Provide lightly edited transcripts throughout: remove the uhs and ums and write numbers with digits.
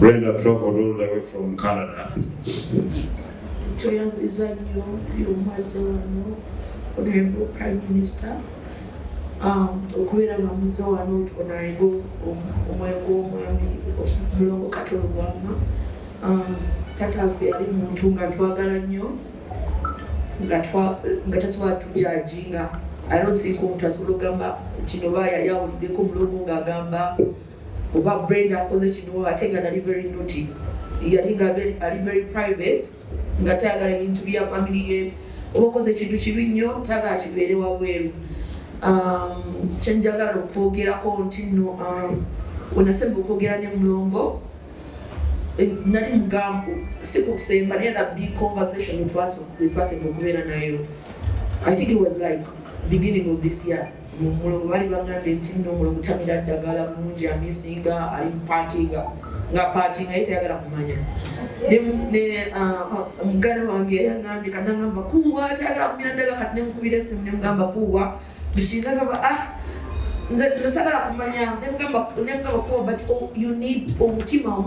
Brenda traveled all the way from Canada. Honorable Prime Minister, okubeera nga muze wano Honorable Kato Lubwama, taata waffe yali muntu nga twagala nnyo nga tasobola tujajinga. I don't think omuntu asobola okugamba kino ba yali awuliddeko mulongo ng'agamba oba Brenda akoze kino ate nga nali very naughty. Yali nga ali very private nga tayagala ebintu bya family ye. Okoze ekintu kibi nnyo tayagala kibeere wabweru. Kyenjagala okwogerako nti nno onasemba okwogera ne mulongo nali mugambo si kusemba naye that big conversation with person okubeera nayo. I think it was like beginning of this year. Mulongo bali bangambye nti nno mulongo tamira ddagala mungi amisinga ali mupatinga nga party naye tayagala kumanya. Muganda wange yangambye kanangamba kuwa tayagala kumira ddagala kati nemukubira essimu nemugamba kuwa bishinga gamba nze sagala kumanya nemugamba kuwa but you need omutima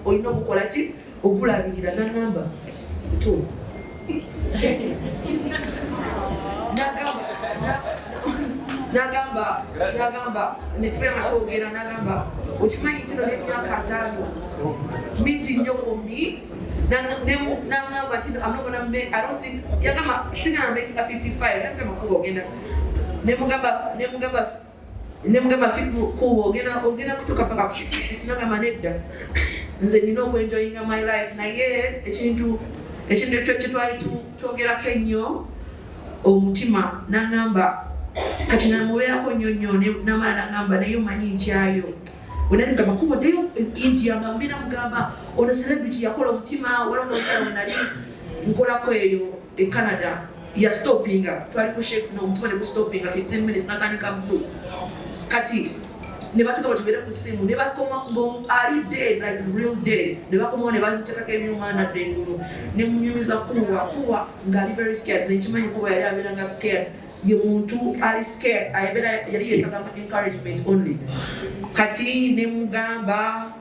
olina okukola ki okulabirira nangamba tu nagamba netubera matwogera nagamba okimanyi kino n'emyaka 5 mingi nnyo for me nagamba ti I'm not gonna make I don't think yagamba singana making a 55 nagamba kuwa ogenda nemugamba kuwa ogenda kutuuka paka ku 66 nagamba nedda nze nina okwenjoyinga my life naye ekintu kyetwali twogerako ennyo omutima nagamba kati namubeerako nnyo namala nagamba naye omanyi ntyayo wenanigamba kubaddeyo India nga mbeera mugamba ono celebrity yakola omutima wala onokyalo nali nkolako eyo e Canada ya stoppinga twali ku chef n'omutima ne gustopinga 15 minutes natandika bulu kati ne batuka batubeera ku ssimu ne bakoma ali dead like real dead ne bakomawo ne bamutekako ebyuma nadde engulu ne munyumiza kuwa ng'ali very scared nze nkimanyi kuwa yali abeera nga scared ye muntu ali scared ayabera yali yetagamba encouragement only kati ne mugamba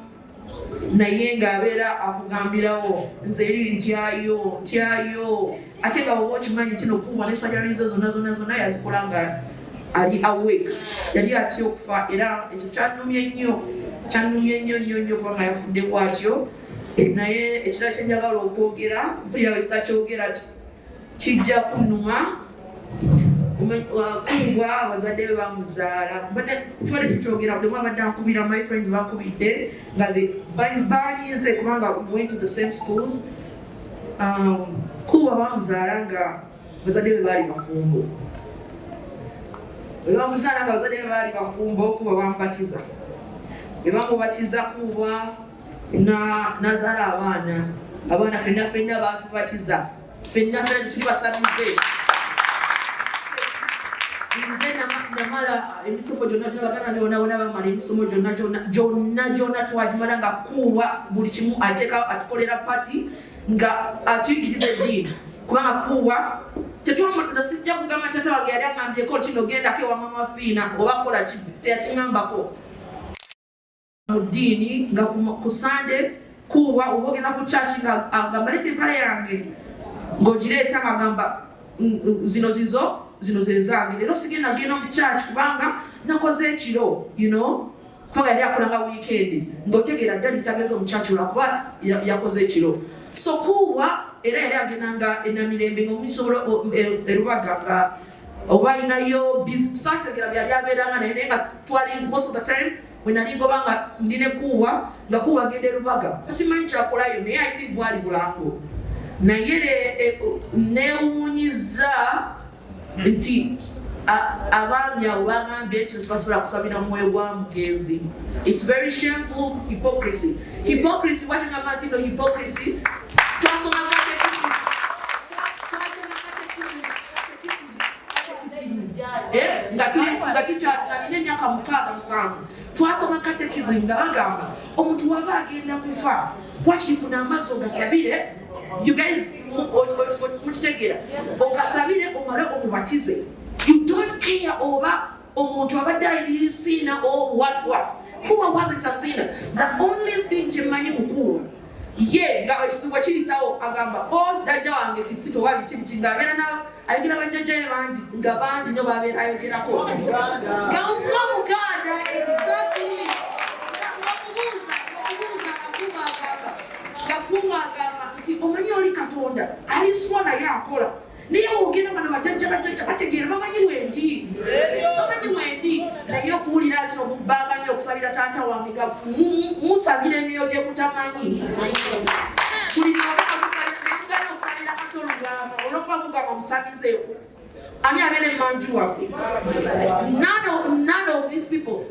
naye ng'abeera akugambirawo nze eri ntyayo ate nga woba okimanyi kino kuwa ne sajarizo zonna yazikola nga ali awake yali atya okufa era ekyo kyannumye nnyo kubanga yafudde bwatyo naye ekirala kyenjagala okwogera mpulira we sitakyogera kijja kunnuma kuwa abazadde be bamuzaala tubadde tukyogera buli abadde ankubira my friends bankubidde nga banyize kubanga we went to the same schools. Kuwa bamuzaala nga bazadde be baali bafumbo bamuzaala nga bazadde be baali bafumbo kuba bamubatiza bamubatiza kuwa nazaala abaana fenna batubatiza fenna tuli basabize nze namala emisomo gyonna bagana byona bamala emisomo gyonna twagimala nga kuwa buli kimu ateeka atukolera pati nga atuyigiriza eddiini kubanga kuwa tetwamuza sijja kugamba tata wange yali agambyeko nti nogendako ewa mama fiina oba kola teyakingambako mu ddiini nga ku sande kuwa oba ogenda ku church nga agamba leta empale yange ng'ogireeta ng'agamba zino zezange leero sigenda genda mu church kubanga nakoze ekiro kubanga yali akolanga weekend ng'otegeera ddali tageze mu church olwakuba yakoze ekiro so kuwa era yali agendanga enamirembe ngaomumisobola erubaga nga oba alinayo sategera byali abeeranga naye nga twali most of the time wenali ngoba nga ndine kuwa nga kuwa agenda erubaga simanyi kyakolayo naye ayibi bwali bulango naye newuunyiza nti abaami abo bagambye nti tebasobola kusabira mwoyo gwa mugenzi. It's very shameful hypocrisy watengamba nti no hypocrisy twasoma katekisimu nga tukyalina emyaka 6-7 twasoma katekisimu nga bagamba omuntu waba agenda kufa wakifuna amaaso ogasabire you guys mukitegeera ogasabire omale omubatize. You don't care oba omuntu abadde ayirira isiina or what Kuwa wasn't a sinner. The only thing Jemani Mukuru. Ye, what she tell Agamba, all that dog if you sit to one chicken now. I get a judge and Gaban, no, I get a call. God, exactly. Omanyoli Katonda, ali swala yakola. Niye ogenda bana bajajja bategera bamanyi wendi. Bamanyi wendi. Naye okuwulira ati okubanga nnyo okusabira taata wange ga musabire nnyo gye kutamanyi. Buli n'obanga musabira okusabira Kato Lubwama olwokuba mugamba musabizeewo. Ani abeera emmanju waffe? None of these people.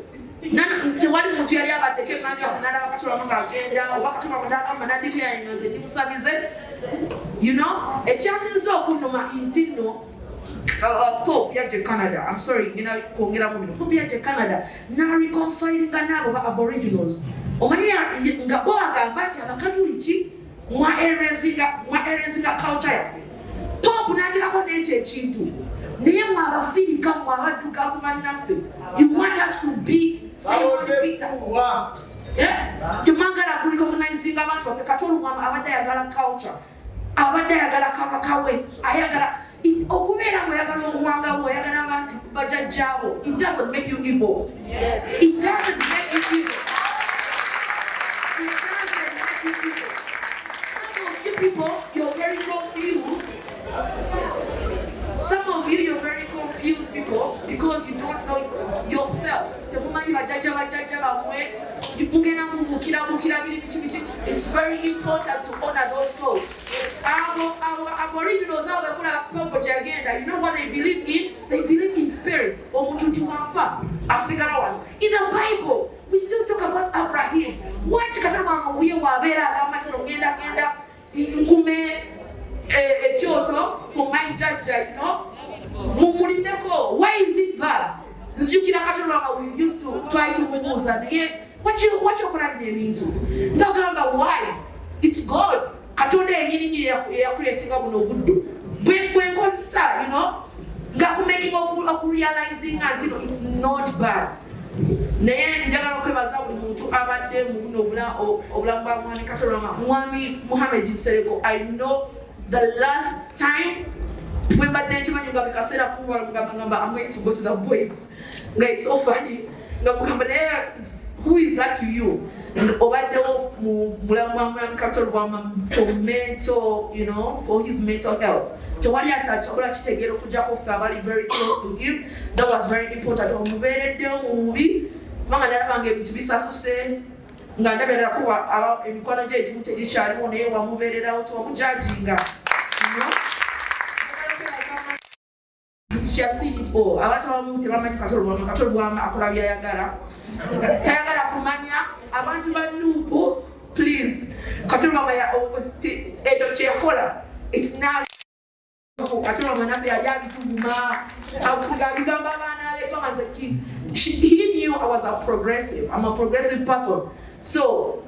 Tewali muntu yali abaddeko emmanju waffe n'alaba Kato Lubwama ng'agenda oba Kato Lubwama n'agamba n'adeclare nze ndi musabize. You know, a chances of intino Pope yet Canada. I'm sorry, you know, Pope yet Canada. Now reconciling Ghana Aboriginals. Omania Ngaboaga, Batia, Katolici, more areas in the culture. Pope Natica nature chintu. Name our feeling come to government nothing. You want us to be Simon Peter. Yeah? Timangala recognizing about what the Kato Lubwama Abadayagala culture. Abadayagala Kamakawe. Ayagala. It doesn't make you evil. Yes. It doesn't make you evil. It doesn't make you evil. Some of you people, you're very confused. Some of you, you're very confused people because you don't know yourself. It's very important to honor those souls. Our Aboriginals are agenda. You know what they believe in? They believe in spirits. In the Bible, we still talk about Abraham. Watch why is it bad? We used to try to remove that. What you gonna mean to? Why? It's God. You know, making up realizing that it's not bad. I know the last time when I'm going to go to the boys. It's so funny. Who is that to you? You know, for his mental health. Very close to him. That was very important. She has seen it all. I want to Kato Lubwama, Tayagara Kumanya, I want to know, please. Kato Lubwama, it's now. He knew I was a progressive. I'm a progressive person. So,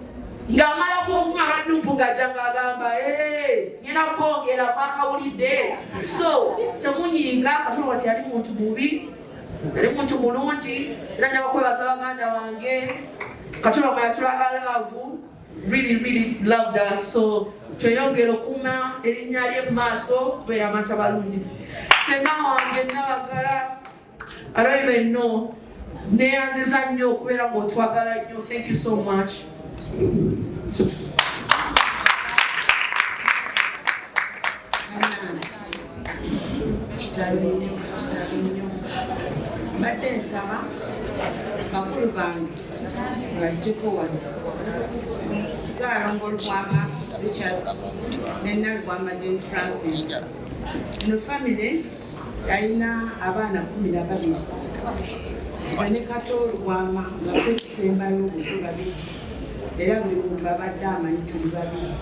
so temunyiga Katonda wati yali muntu mubi yali muntu mulungi era njaba kwebaza baganda wange Katonda mwatulagala love really loved us. So tweyongera okuma erinnya lye maaso kubeera amata balungi senna wange nabagala I don't even know neyanziza nnyo okubeera ng'otwagala nnyo. Thank you so much. Badde nsaba bakulu bange bajjeko wano Ssaalongo Lubwama Richard ne Nalubwama Jane Francis. Eno family yalina abaana 12. Nze ne Kato Lubwama nga ffe tusembayo obuto babiri era buli muntu abadde amanyi tuli babiri.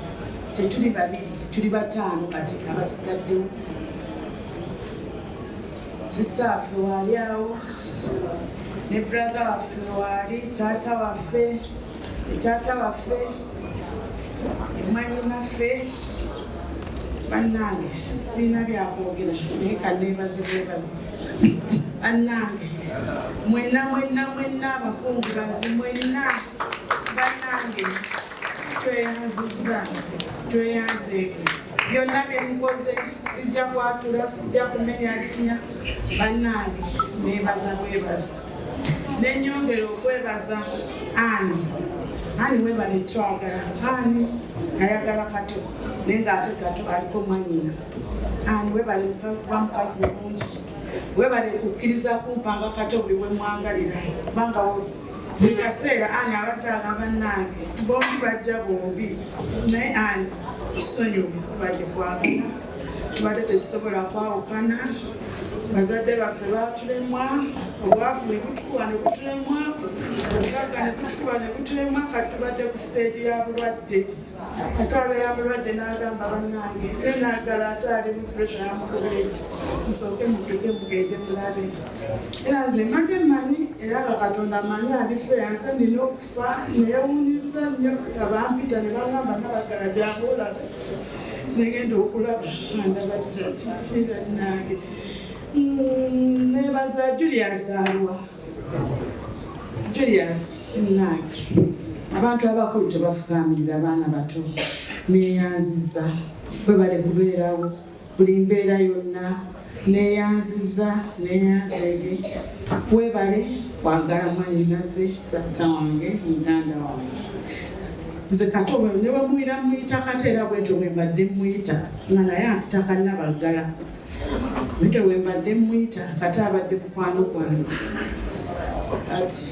Tetuli babiri, tuli bataano kati abasigaddewo. Sister waffe waali awo ne brother waffe waali, taata waffe, taata waffe, mwanyi naffe. Bannange sirina byakwogera naye kanneebaze bannange mwenna abakungubazi mwenna bannange tweyanzizza tweyanzeeko byonna byemukoze sijja kwatula sijja kumenya linnya bannange neebaza bwebaza nenyongera okwebaza ani webale twagala ani ayagala Kato naye ng'ate Kato aliko mwanyina ani webale wa mukazi mulungi webale kukkiriza kumpanga Kato buli bwe mwangalira kubanga buli kaseera ani abadde agamba bannange bombi bajja bombi naye ani tusonyiwe tubadde kwagala tubadde tetusobola kwawukana bazadde baffe batulemwa obwavu ne butukuba ne butulemwa obugagga ne butukuba ne butulemwa kati tubadde ku siteegi ya bulwadde ate abeera bulwadde n'agamba bannange era naagala ate ali mu puresha yamukubiri musooke mudduke mugende mulabe era nze mmadde mmanyi era nga Katonda amanyi alife yanse nina okufa neyewuunyisa nnyo abampita ne bagamba nabagala gyabuulaga negenda okulaba andaba kitati era nange nebaza Julius alwa Julius nange abantu abakulu tebafukamirira abaana bato neyanziza bwebale kubeerawo buli mbeera yonna neyanziza neyanzeege webale kwagala mwanyinaze taata wange muganda wange nze Kato ne bwemuyita muyita kateera bwetyo bwembadde muyita nga naye akitaka nnabaggala bwetyo bwembadde muyita kati abadde mukwano gwange ati